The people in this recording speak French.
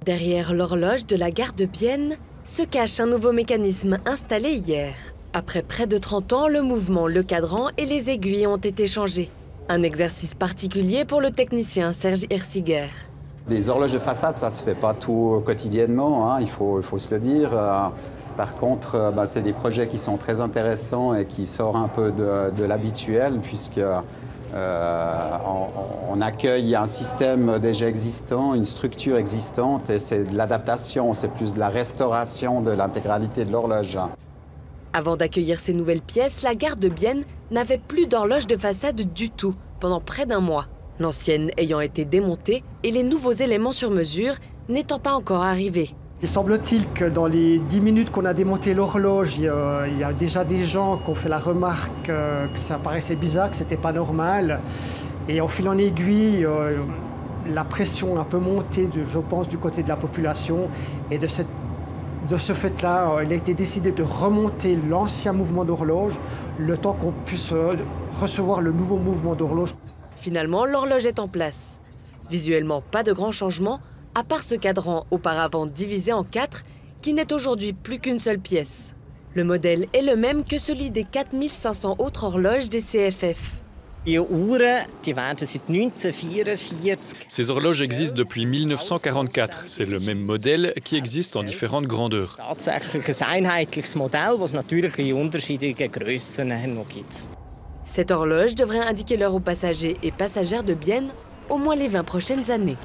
Derrière l'horloge de la gare de Bienne se cache un nouveau mécanisme installé hier. Après près de 30 ans, le mouvement, le cadran et les aiguilles ont été changés. Un exercice particulier pour le technicien Serge Hirsiger. Des horloges de façade, ça ne se fait pas tout quotidiennement, hein, il faut se le dire. Par contre, c'est des projets qui sont très intéressants et qui sortent un peu de l'habituel, puisque on accueille un système déjà existant, une structure existante, et c'est de l'adaptation, c'est plus de la restauration de l'intégralité de l'horloge. Avant d'accueillir ces nouvelles pièces, la gare de Bienne n'avait plus d'horloge de façade du tout pendant près d'un mois. L'ancienne ayant été démontée et les nouveaux éléments sur mesure n'étant pas encore arrivés. Il semble-t-il que dans les 10 minutes qu'on a démonté l'horloge, il y a déjà des gens qui ont fait la remarque que ça paraissait bizarre, que c'était pas normal. Et en fil en aiguille, la pression a un peu monté, je pense, du côté de la population. Et de ce fait-là, il a été décidé de remonter l'ancien mouvement d'horloge, le temps qu'on puisse recevoir le nouveau mouvement d'horloge. Finalement, l'horloge est en place. Visuellement, pas de grands changements, à part ce cadran auparavant divisé en 4, qui n'est aujourd'hui plus qu'une seule pièce. Le modèle est le même que celui des 4500 autres horloges des CFF. Ces horloges existent depuis 1944. C'est le même modèle qui existe en différentes grandeurs. Cette horloge devrait indiquer l'heure aux passagers et passagères de Bienne au moins les 20 prochaines années.